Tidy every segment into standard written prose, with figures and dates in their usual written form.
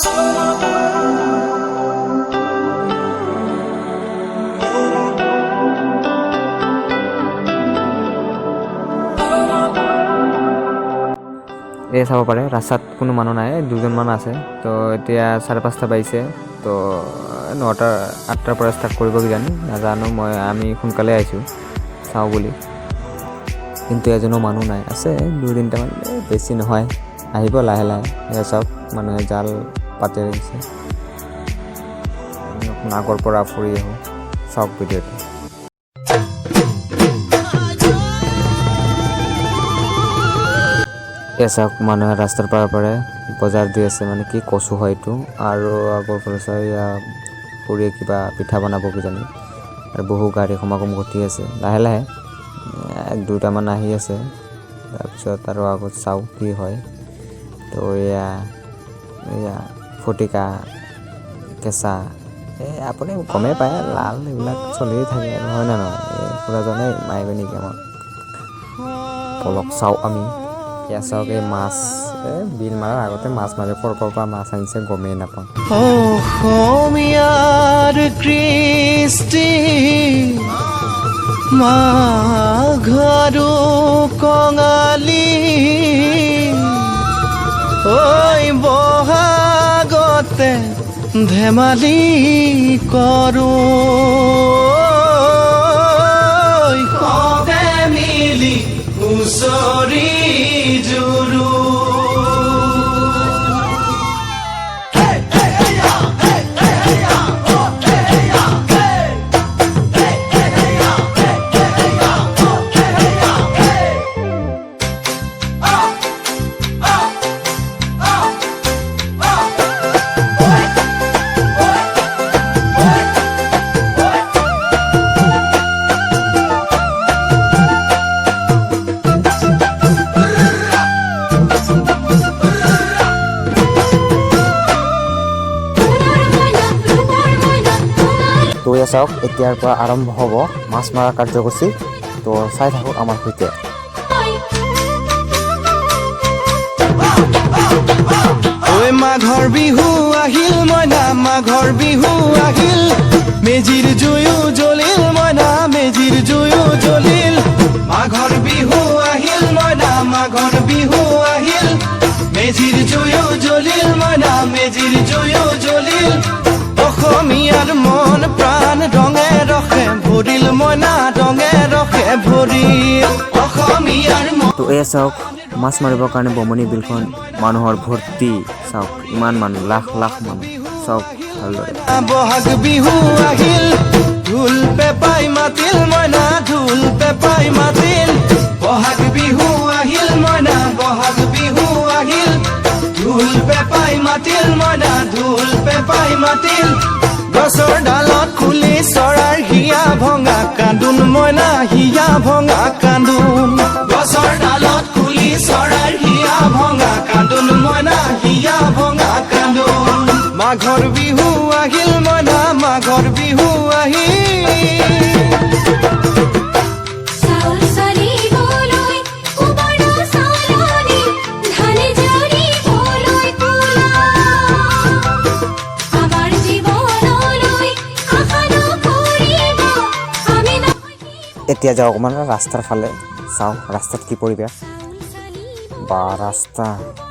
এই চাব পাৰে ৰাস্তাত কোনো মানুহ নাই, দুজনমান আছে। তো এতিয়া 5:30 বাজিছে। তো 9টা 8টাৰ পৰা ষ্টাৰ্ট কৰিব কিজানি নাজানো, আমি সোনকালে আহিছোঁ চাওঁ বুলি। কিন্তু এজনো মানুহ নাই, আছে 2-3টামান, বেছি নহয়, আহিব লাহে লাহে। এয়া চাওক মানুহে জাল পাতি ৰাখিছে। আমি অকণ আগৰ পৰা ফুৰি আহোঁ, চাওক ভিডিঅ'টো। চাওক মানুহে ৰাস্তাৰ পাৰে বজাৰ দি আছে, মানে কি কচু হয় এইটো। আৰু আগৰ ফালে চাই খুৰীয়ে কিবা পিঠা বনাব কিজানি। আৰু বহু গাড়ী সমাগম ঘটি আছে, লাহে লাহে 1-2টামান আহি আছে। তাৰপিছত আৰু আগত চাওঁ কি হয়। তো এয়া ফটিকা কেঁচা, আপুনি গমেই পায়, লাল এইবিলাক চলিয়ে থাকে আৰু, হয় নে নহয়? খুৰাজনে মাৰিব নেকি আমাক? অলপ চাওঁ আমি। এয়া চাওক এই মাছ, বিল মাৰাৰ আগতে মাছ মাৰে, ক'ৰ পৰা মাছ আনিছে গমেই নাপাওঁ। অসমীয়াৰ কৃষ্টি মাঘৰো কঙালী, ঐ বহাগতে ধেমালি কৰোঁ, সবে মিলি হুঁচৰি জুৰু। তো চাওক এতিয়াৰ পৰা আৰম্ভ হ'ব মাছ মৰা কাৰ্যসূচী। তো চাই থাকক আমাৰ সৈতে। ঐ মাঘৰ বিহু আহিল মইনা, মাঘৰ বিহু আহিল, মেজিৰ জুয়ো জ্বলিল মইনা, মেজিৰ জুয়ো জ্বলিল। মাঘৰ বিহু আহিল মইনা, মাঘৰ বিহু আহিল, মেজিৰ জুয়ো জ্বলিল মইনা, মেজিৰ জুয়ো জ্বলিল। অসমীয়াৰ মন প্ৰাণ ৰঙে ৰসে ভৰিল মইনা, ৰঙে ৰসে ভৰিল অসমীয়াৰ মন। তো এয়া চাওক মাছ মাৰিবৰ কাৰণে বমনি বিলখন মানুহৰ ভৰ্তি। চাওক ইমান মানুহ, লাখ লাখ মানুহ, চাওক ভালদৰে। বহাগ বিহু আহিল, ঢোল পেপাই মাতিল মইনা, ঢোল পেপাই মাতিল। বহাগ বিহু আহিল মইনা, বহাগ বিহু আহিল, ঢোল পেপাই মাতিল মইনা, ঢোল পেপাই মাতিল। গছৰ ডালত খুলি চৰাৰ হিয়া ভঙা কান্দোন মইনা, হিয়া ভঙা কান্দোন। গছৰ ডালত খুলি চৰাৰ হিয়া ভঙা কান্দোন মইনা, হিয়া ভঙা কান্দোন। মাঘৰ বিহু আহিল মইনা, মাঘৰ বিহু আহিল। এতিয়া যাওঁ অকণমান ৰাস্তাৰ ফালে, চাওক ৰাস্তাত কি পৰিৱেশ বা ৰাস্তা,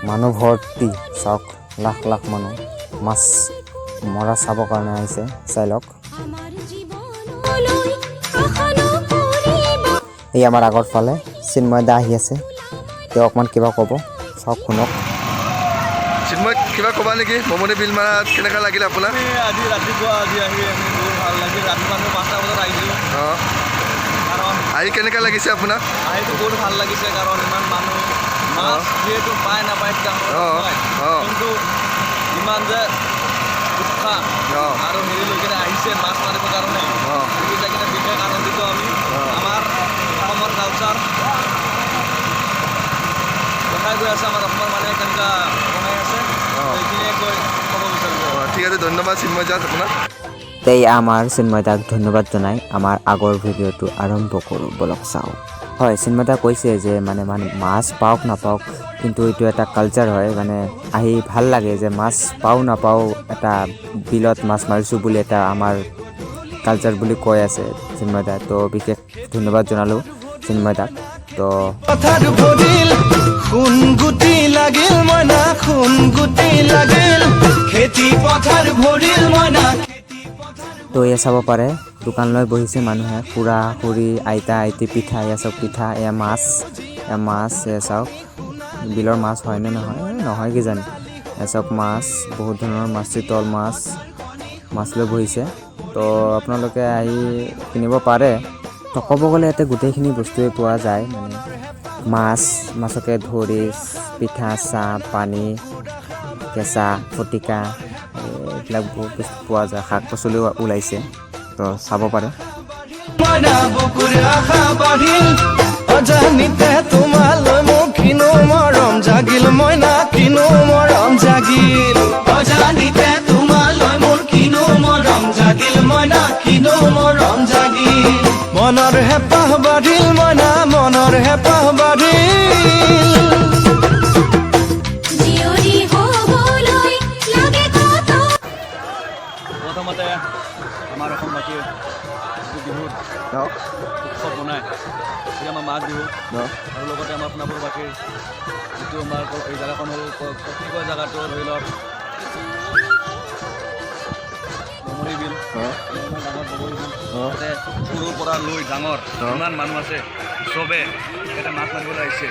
মানুহ ভৰ্তি। চাওক লাখ লাখ মানুহ মাছ মৰা চাবৰ কাৰণে আহিছে, চাই লওক। এই আমাৰ আগৰ ফালে চিন্ময় দা আহি আছে, তেওঁ অকণমান কিবা ক'ব, চাওক শুনক। চিন্ময় কিবা ক'বা নেকি? বমনি বিল মাৰাত কেনেকুৱা লাগিল আপোনাৰ? আজি ৰাতিপুৱা আহি আমি বহুত ভাল লাগিল। ৰাতিপুৱা আমি 5টা বজাত আহিছিলোঁ। কাৰণ আহি কেনেকুৱা লাগিছে আপোনাক? আহিতো বহুত ভাল লাগিছে, কাৰণ ইমান মানুহ মাছ যিহেতু পায় নাপায় কিন্তু ইমান যে উৎসাহ আৰু হেৰি লৈ কিনে আহিছে মাছ মাৰিবৰ কাৰণে, সেইটো যাই কিনে বিশেষ আনন্দিত আমি। আমাৰ অসমৰ কালচাৰ দেখাই গৈ আছে, আমাৰ অসমৰ মানুহে কেনেকুৱা বনাই আছে, সেইখিনিয়ে কৈ ক'ব বিচাৰিছোঁ। ঠিক আছে, ধন্যবাদ চিন্ময় দা আপোনাক। তাই আমাৰ চিন্ময় দাক ধন্যবাদ জনাই আমাৰ আগৰ ভিডিঅ'টো আৰম্ভ কৰোঁ, বলক চাওঁ। হয়, চিন্ময় দা কৈছে যে মানে মাছ পাওক নাপাওক কিন্তু এইটো এটা কালচাৰ হয় মানে আহি ভাল লাগে যে মাছ পাওঁ নাপাওঁ এটা বিলত মাছ মাৰিছোঁ বুলি এটা আমাৰ কালচাৰ বুলি কৈ আছে চিন্ময় দা তো বিশেষ ধন্যবাদ জনালোঁ চিন্ময় দাক তো পথাৰ ভৰিল খুন গুটি লাগিল মইনা খুন গুটি লাগিল খেতি পথাৰ ভৰিল মইনা তো এয়া চাব পাৰে দোকান লৈ বহিছে মানুহে খুৰা খুৰী আইতা আইতি পিঠা এয়া চব পিঠা এয়া মাছ এয়া চাওক বিলৰ মাছ হয়নে নহয় কিজানি এয়া চব মাছ বহুত ধৰণৰ মাছ চিতল মাছ লৈ বহিছে তো আপোনালোকে আহি কিনিব পাৰে তো ক'ব গ'লে ইয়াতে গোটেইখিনি বস্তুৱে পোৱা যায় মানে মাছকে ধৰি পিঠা চাহ পানী কেঁচা ফটিকা এইবিলাক বহুত বস্তু পোৱা যায় শাক পাচলিও ওলাইছে তো চাব পাৰে মইনা বুকুৰ আশা বাঢ়িল অজানিতে তোমালৈ মোক কিনো মৰম জাগিল মইনা কিনো মৰম জাগিল অজানিতে তোমালৈ মোৰ কিনো মৰম জাগিল মইনা কিনো মৰম জাগিল মনৰ হেঁপাহ বাঢ়িল মইনা মনৰ হেঁপাহ বাঢ়িল প্ৰথমতে আমাৰ অসমবাসীৰ বিহুত উৎসৱ বনায় গতিকে আমাৰ মাঘ বিহু আৰু লগতে আমাৰ সোণাপুৰবাসীৰ যিটো আমাৰ এই জেগাখন হ'ল প্ৰত্যেকৰ জেগাটো ধৰি লওক বমৰী বিল ইমান ডাঙৰ বমৰী বিল তাতে সৰুৰ পৰা লৈ ডাঙৰ ইমান মানুহ আছে চবে ইয়াতে মাছ মাৰিবলৈ আহিছে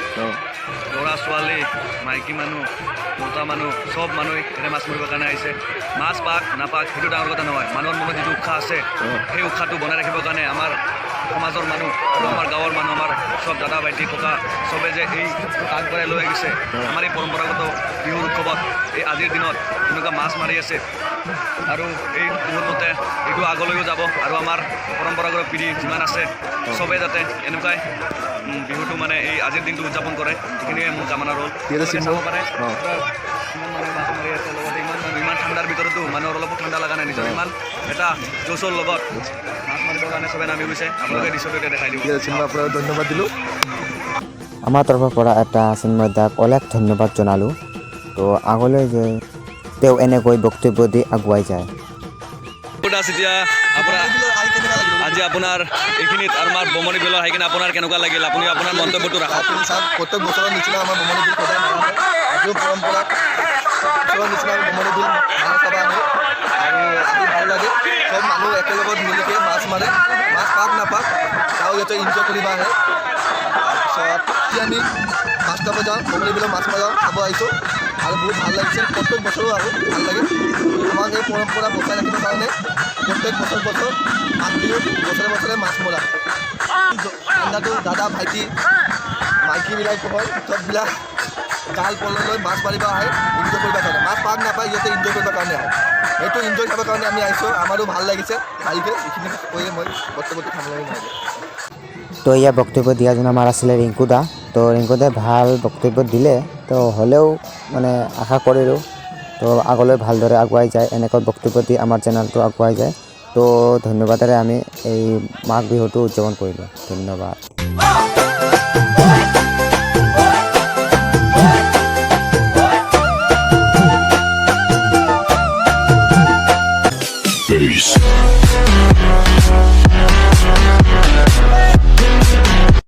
ল'ৰা ছোৱালী মাইকী মানুহ মতা মানুহ চব মানুহ ইয়াতে মাছ মাৰিবৰ কাৰণে আহিছে মাছ পাক নাপাক সেইটো ডাঙৰ কথা নহয় মানুহৰ মনত যিটো উৎসাহ আছে সেই উৎসাহটো বনাই ৰাখিবৰ কাৰণে আমাৰ সমাজৰ মানুহ আৰু আমাৰ গাঁৱৰ মানুহ আমাৰ চব দাদা ভাইটি ককা চবে যে এই আগবঢ়াই লৈ আহিছে আমাৰ এই পৰম্পৰাগত বিহুৰ উৎসৱত এই আজিৰ দিনত এনেকুৱা মাছ মাৰি আছে আৰু এই বিহুৰ মতে এইটো আগলৈও যাব আৰু আমাৰ পৰম্পৰাগত পিঢ়ি যিমান আছে চবে যাতে এনেকুৱাই বিহুটো মানে এই আজিৰ দিনটো উদযাপন কৰে সেইখিনিয়ে মোৰ কামনা ৰ'ল চাব পাৰে ইমান মানুহে মাছ মাৰি আছে লগতে ইমান ঠাণ্ডাৰ ভিতৰতো মানুহৰ অলপো ঠাণ্ডা লগা নাই নিজৰ ইমান এটা জোচৰ লগত মাছ মাৰিবৰ কাৰণে চবে নামি গৈছে আপোনালোকে দৃশ্যটো এতিয়া দেখাই দিওঁ আপোনাক ধন্যবাদ দিলোঁ আমাৰ তৰফৰ পৰা এটা চিন্ময় দাক অলেখ ধন্যবাদ জনালোঁ তো আগলৈ যে তেওঁ এনেকৈ বক্তব্য দি আগুৱাই যায় এতিয়া আপোনাৰ আজি আপোনাৰ এইখিনিত আমাৰ বমনী বিলৰ আহি কিনে আপোনাৰ কেনেকুৱা লাগিল আপুনি আপোনাৰ মন্তব্যটো ৰাখক আপুনি চাওক প্ৰত্যেক বছৰৰ নিচিনা আমাৰ বমনী বিল সদায় মৰা হয় আজিও পৰম্পৰা বছৰৰ নিচিনা আমি বমনী বিল মাছ চাব আহোঁ আৰু আজি ভাল লাগে চব মানুহ একেলগত মিলিকৈ মাছ মাৰে মাছ পাক নাপাক তাও ইয়াতে এনজয় কৰিব আহে তাৰপিছত এতিয়া আমি মাছ খাব যাওঁ বমনী বিলত মাছ মাৰা চাব আহিছোঁ আৰু বহুত ভাল লাগিছে প্ৰত্যেক বছৰো আৰু ভাল লাগে আমাক এই পৰম্পৰা বচাই ৰাখিবৰ কাৰণে প্ৰত্যেক বছৰ মাঘ বিহুত বছৰে মাছ মৰা ঠাণ্ডাটো দাদা ভাইটি মাইকীবিলাক হয় চববিলাক জাল পললৈ মাছ মাৰিব আহে এনজয় কৰিবৰ কাৰণে মাছ পাক নাপায় ইয়াতে এনজয় কৰিবৰ কাৰণে আহে সেইটো এনজয় কৰিবৰ কাৰণে আমি আহিছোঁ আমাৰো ভাল লাগিছে ভালকৈ এইখিনি কৈয়ে মই বক্তব্যটো সামৰণি মাৰিলোঁ তো ইয়াৰ বক্তব্য দিয়াজন আমাৰ আছিলে ৰিংকু দা তো ৰিংকু দাই ভাল বক্তব্য দিলে তো হ'লেও মানে আশা কৰিলোঁ তো আগলৈ ভালদৰে আগুৱাই যায় এনেকৈ বক্তব্য দি আমাৰ চেনেলটো আগুৱাই যায় তো ধন্যবাদেৰে আমি এই মাঘ বিহুটো উদযাপন কৰিলোঁ ধন্যবাদ